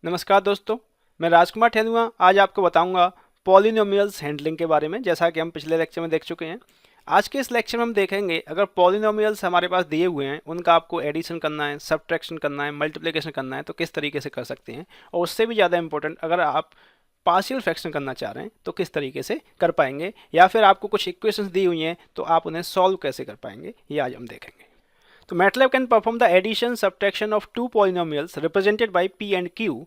नमस्कार दोस्तों, मैं राजकुमार ठेनुआ आज आपको बताऊंगा पॉलिनोमियल्स हैंडलिंग के बारे में। जैसा कि हम पिछले लेक्चर में देख चुके हैं, आज के इस लेक्चर में हम देखेंगे अगर पॉलिनोमियल्स हमारे पास दिए हुए हैं, उनका आपको एडिशन करना है, सब्ट्रैक्शन करना है, मल्टीप्लिकेशन करना है तो किस तरीके से कर सकते हैं। और उससे भी ज़्यादा इंपॉर्टेंट, अगर आप पार्शियल फ्रैक्शन करना चाह रहे हैं तो किस तरीके से कर पाएंगे, या फिर आपको कुछ इक्वेशंस दी हुई हैं तो आप उन्हें सॉल्व कैसे कर पाएंगे, ये आज हम देखेंगे। तो MATLAB can perform the addition subtraction of two polynomials represented by p and q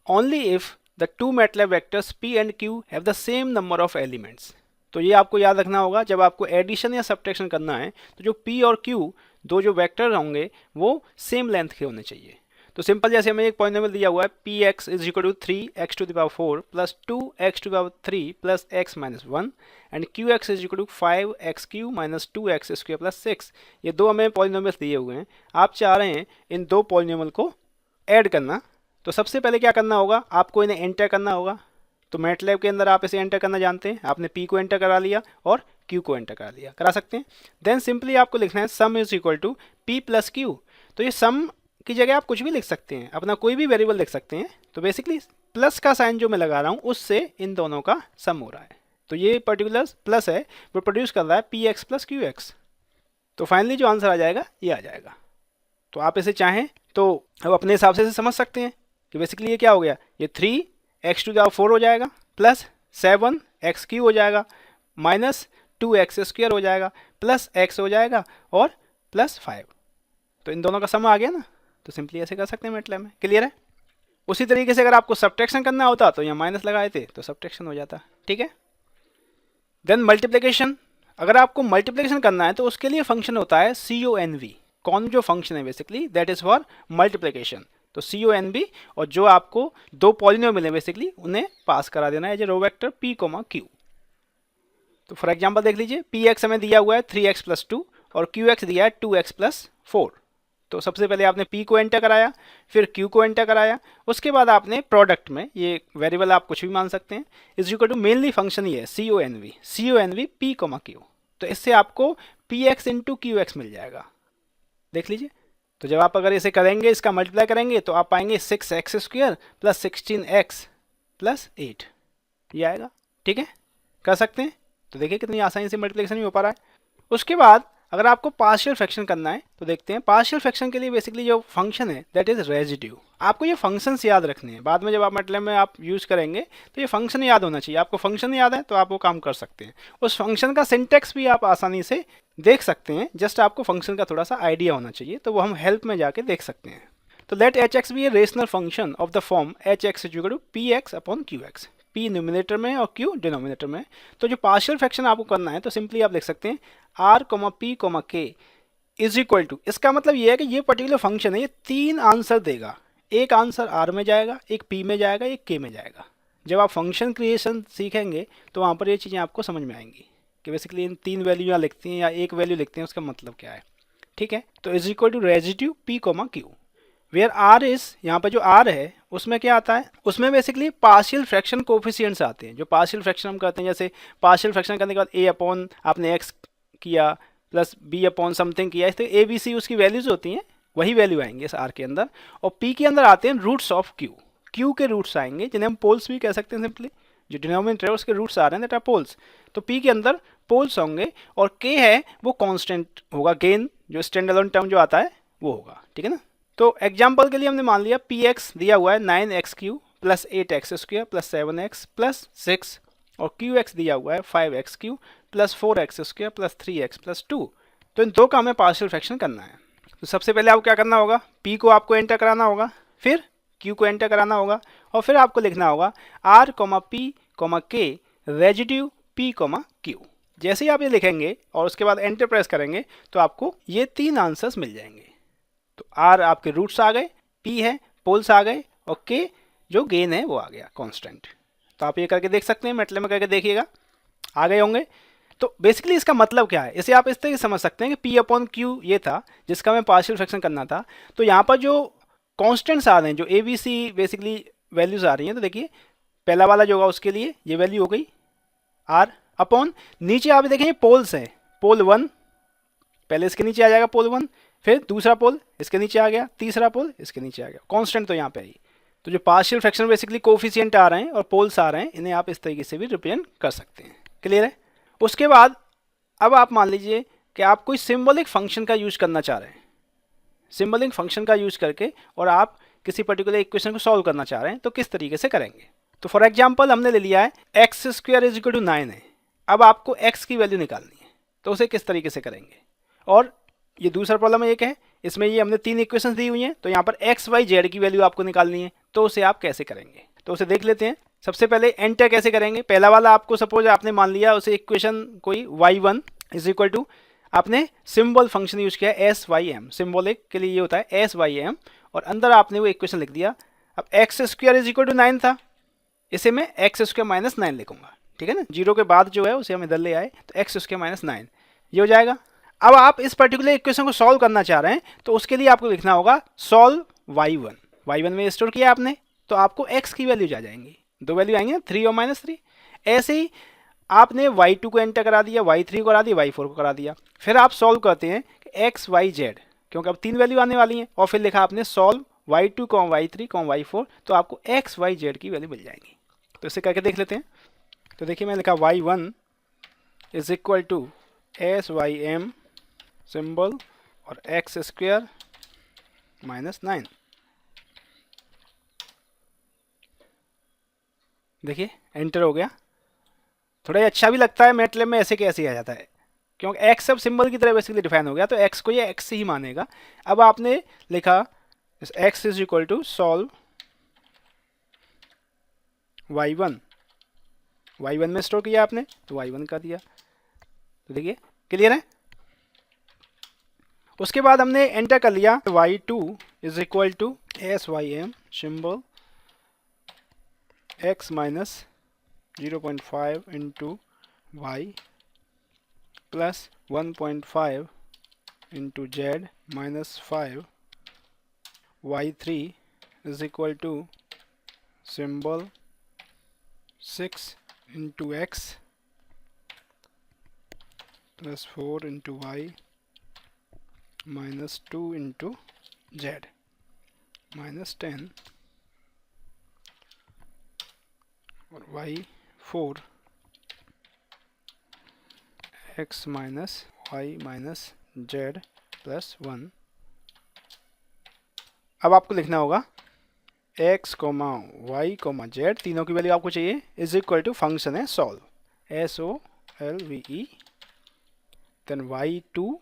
only if the two MATLAB vectors p and q have the same number of elements। तो ये आपको याद रखना होगा, जब आपको एडिशन या सब्ट्रैक्शन करना है तो जो p और q दो जो वेक्टर होंगे वो सेम लेंथ के होने चाहिए। तो सिंपल, जैसे हमें एक पॉलिनोमियल दिया हुआ है px is equal to 3x to the power 4 plus 2x to the power 3 plus x minus 1 and qx is equal to 5x³ minus 2x² plus 6। ये दो हमें पॉलिनोमियल्स दिए हुए हैं। आप चाह रहे हैं इन दो पॉलिनोमियल को ऐड करना, तो सबसे पहले क्या करना होगा, आपको इन्हें एंटर करना होगा। तो MATLAB के अंदर आप इसे एंटर करना जानते हैं, आपने p को एंटर करा लिया और q को एंटर करा लिया, करा सकते हैं। देन सिंपली आपको लिखना है sum is equal to p plus q। तो ये सम की जगह आप कुछ भी लिख सकते हैं, अपना कोई भी वेरिएबल लिख सकते हैं। तो बेसिकली प्लस का साइन जो मैं लगा रहा हूँ उससे इन दोनों का सम हो रहा है। तो ये पर्टिकुलर प्लस है वो प्रोड्यूस कर रहा है px प्लस qx। तो फाइनली जो आंसर आ जाएगा ये आ जाएगा। तो आप इसे चाहें तो अब अपने हिसाब से इसे समझ सकते हैं कि बेसिकली ये क्या हो गया, ये 3x टू द 4 हो जाएगा प्लस 7x³ हो जाएगा माइनस 2x² हो जाएगा प्लस x हो जाएगा और प्लस 5। तो इन दोनों का सम आ गया ना। तो सिंपली ऐसे कर सकते हैं MATLAB में। क्लियर है? उसी तरीके से अगर आपको सब्ट्रैक्शन करना होता तो यहाँ माइनस लगाए थे तो सब्ट्रैक्शन हो जाता। ठीक है। देन मल्टीप्लिकेशन, अगर आपको मल्टीप्लिकेशन करना है तो उसके लिए फंक्शन होता है CONV। कौन जो फंक्शन है basically that is for multiplication. तो CONV, और जो आपको दो पॉलिनोमियल है बेसिकली उन्हें पास करा देना है as a row vector p, q। तो फॉर एग्जांपल देख लीजिए, px हमें दिया हुआ है 3x प्लस 2 और qx दिया है 2x प्लस 4। तो सबसे पहले आपने p को एंटर कराया, फिर q को एंटर कराया, उसके बाद आपने प्रोडक्ट में ये वेरिएबल आप कुछ भी मान सकते हैं is equal to mainly function ये है CONV p, q। तो इससे आपको px इंटू qx मिल जाएगा। देख लीजिए, तो जब आप अगर इसे करेंगे, इसका मल्टीप्लाई करेंगे तो आप पाएंगे 6x² प्लस 16x प्लस 8, ये आएगा। ठीक है, कर सकते हैं। तो देखिए कितनी आसानी से मल्टीप्लिकेशन भी हो पा रहा है। उसके बाद अगर आपको पार्शियल फ्रैक्शन करना है तो देखते हैं, पार्शियल फ्रैक्शन के लिए बेसिकली जो फंक्शन है दैट इज रेजिड्यू। आपको ये फंक्शंस याद रखने हैं, बाद में जब आप MATLAB में आप यूज करेंगे तो ये फंक्शन याद होना चाहिए। आपको फंक्शन याद है तो आप वो काम कर सकते हैं। उस फंक्शन का सिंटेक्स भी आप आसानी से देख सकते हैं, जस्ट आपको फंक्शन का थोड़ा सा आइडिया होना चाहिए, तो वो हम हेल्प में जाके देख सकते हैं। तो let hx be a rational function of the form hx is equal to px upon qx। p numerator में और q डिनोमिनेटर में। तो जो पार्शियल फ्रैक्शन आपको करना है तो सिंपली आप लिख सकते हैं r, p, k is equal to, इसका मतलब ये है कि ये पर्टिकुलर फंक्शन है, ये तीन आंसर देगा। एक आंसर r में जाएगा, एक p में जाएगा, एक k में जाएगा। जब आप फंक्शन क्रिएशन सीखेंगे तो वहाँ पर ये चीज़ें आपको समझ में आएंगी कि बेसिकली इन तीन वैल्यू यहाँ लिखती हैं या एक वैल्यू लिखते हैं, उसका मतलब क्या है। ठीक है, तो is equal to residue p, q where r is, यहाँ पर जो r है उसमें क्या आता है, उसमें बेसिकली पार्शियल फ्रैक्शन कोफिशिएंट्स आते हैं। जो पार्शियल फ्रैक्शन हम करते हैं, जैसे पार्शियल फ्रैक्शन करने के बाद a अपॉन आपने x किया प्लस b अपॉन समथिंग किया, इस तरह a b c उसकी वैल्यूज होती हैं, वही वैल्यू आएंगे इस r के अंदर। और p के अंदर आते हैं रूट्स ऑफ q के रूट्स आएंगे, जिन्हें हम पोल्स भी कह सकते हैं। सिंपली जो डिनोमिनेटर है उसके रूट्स आ रहे हैं दैट आर पोल्स। तो p के अंदर पोल्स होंगे और k है वो कांस्टेंट होगा, गेन जो स्टैंड अलोन टर्म जो आता है वो होगा। ठीक है ना। तो एग्जाम्पल के लिए हमने मान लिया px दिया हुआ है 9x³ plus 8x² plus 7x plus 6 और qx दिया हुआ है 5x³ plus 4x² plus 3x plus 2। तो इन दो का हमें पार्शियल फ्रैक्शन करना है। तो सबसे पहले आपको क्या करना होगा, p को आपको एंटर कराना होगा, फिर q को एंटर कराना होगा और फिर आपको लिखना होगा r, p, k residue p, q। जैसे ही आप ये लिखेंगे और उसके बाद एंटर प्रेस करेंगे तो आपको ये तीन आंसर्स मिल जाएंगे। तो r आपके रूट्स आ गए, p है पोल्स आ गए और k जो गेन है वो आ गया कांस्टेंट। तो आप ये करके देख सकते हैं, MATLAB में करके देखिएगा, आ गए होंगे। तो बेसिकली इसका मतलब क्या है, इसे आप इस तरह समझ सकते हैं कि p अपॉन q ये था जिसका हमें पार्शियल फ्रैक्शन करना था। तो यहाँ पर जो कांस्टेंट्स आ रहे हैं, जो a b c basically values आ रही हैं, तो देखिए पहला वाला जो होगा उसके लिए ये वैल्यू हो गई r अपॉन, नीचे आप देखेंगे पोल्स है, पोल 1 पहले इसके नीचे आ जाएगा पोल 1, फिर दूसरा पोल इसके नीचे आ गया, तीसरा पोल इसके नीचे आ गया, कांस्टेंट तो यहाँ पे आई। तो जो पार्शियल फ्रैक्शन बेसिकली कोफिशिएंट आ रहे हैं और पोल्स आ रहे हैं, इन्हें आप इस तरीके से भी रिप्रेजेंट कर सकते हैं। क्लियर है? उसके बाद अब आप मान लीजिए कि आप कोई सिंबॉलिक फंक्शन का यूज करना चाह रहे हैं, सिंबॉलिक फंक्शन का यूज करके और आप किसी पर्टिकुलर इक्वेशन को सॉल्व करना चाह रहे हैं, तो किस तरीके से करेंगे? तो फॉर एग्जांपल हमने ले लिया है x square is equal to 9 है। अब आपको एक्स की वैल्यू निकालनी है, तो उसे किस तरीके से करेंगे? और ये दूसरा प्रॉब्लम एक है, इसमें ये हमने 3 इक्वेशंस दी हुई हैं, तो यहाँ पर एक्स वाई जेड की वैल्यू आपको निकालनी है, तो उसे आप कैसे करेंगे? तो उसे देख लेते हैं। सबसे पहले एंटर कैसे करेंगे? पहला वाला आपको सपोज आपने मान लिया उसे इक्वेशन कोई y1 इज इक्वल टू, आपने सिंबल फंक्शन यूज किया एस वाई एम, सिम्बॉलिक के लिए ये होता है एस वाई एम, और अंदर आपने वो इक्वेशन लिख दिया। अब x square is equal to 9 था, इसे मैं एक्स स्क्वायर माइनस 9 लिखूंगा, ठीक है ना, जीरो के बाद जो है उसे हम इधर ले आए, तो एक्स स्क्वायर माइनस 9 ये हो जाएगा। अब आप इस पर्टिकुलर इक्वेशन को सॉल्व करना चाह रहे हैं, तो उसके लिए आपको लिखना होगा सॉल्व y1 में स्टोर किया आपने, तो आपको x की वैल्यूज आ जाएंगी, 2 वैल्यू आएंगे 3 और -3। ऐसे ही आपने y2 को एंटर करा दिया, y3 को करा दिया, y4 को करा दिया। फिर आप सॉल्व करते हैं x y z, क्योंकि अब 3 वैल्यू आने वाली हैं, और फिर लिखा आपने सॉल्व y2 y3 y4, तो आपको x y z की वैल्यू मिल जाएंगी। तो इसे करके देख लेते हैं। तो देखिए मैंने लिखा y1 is equal to S Y M symbol और एक्स स्क्वायर माइनस 9। देखिए एंटर हो गया। थोड़ा अच्छा भी लगता है मैटलैब में ऐसे कैसे आ जाता है, क्योंकि एक्स अब सिंबल की तरह बेसिकली डिफाइन हो गया, तो एक्स को ये एक्स ही मानेगा। अब आपने लिखा x is equal to solve y1 में स्टोर किया आपने, तो y1 का दिया। तो देखिए क्लियर है। उसके बाद हमने एंटर कर लिया y2 is equal to S Y M symbol x minus 0.5 into Y plus 1.5 into Z minus 5 y3 is equal to symbol 6 into x plus 4 into Y minus 2 into Z minus 10 और y4 x minus Y minus Z plus 1। अब आपको लिखना होगा x comma Y comma Z, तीनों की value आपको चाहिए, is equal to function है solve SOLVE, then y2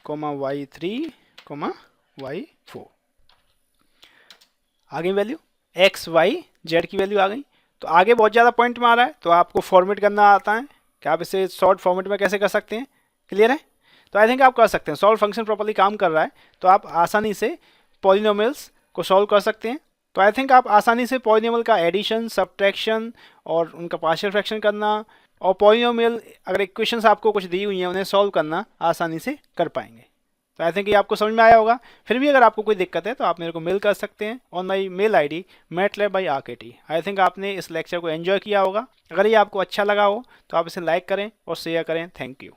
comma y3 comma y4 आ गई वैल्यू, x y z की वैल्यू आ गई। तो आगे बहुत ज़्यादा पॉइंट में आ रहा है, तो आपको फॉर्मेट करना आता है कि आप इसे शॉर्ट फॉर्मेट में कैसे कर सकते हैं। क्लियर है? तो आई थिंक आप कर सकते हैं। सॉल्व फंक्शन प्रॉपर्ली काम कर रहा है, तो आप आसानी से पॉलिनोमियल्स को सॉल्व कर सकते हैं। तो आई थिंक आप आसानी से पॉलिनोमियल का एडिशन, सब्ट्रैक्शन और उनका पार्शियल फ्रैक्शन करना, और पॉलिनोमियल अगर इक्वेशंस आपको कुछ दी हुई हैं उन्हें सॉल्व करना आसानी से कर पाएंगे। तो आई थिंक ये आपको समझ में आया होगा। फिर भी अगर आपको कोई दिक्कत है तो आप मेरे को मेल कर सकते हैं on my mail ID matlab@rkt। I think आपने इस लेक्चर को एंजॉय किया होगा। अगर ये आपको अच्छा लगा हो तो आप इसे लाइक करें और शेयर करें। Thank you.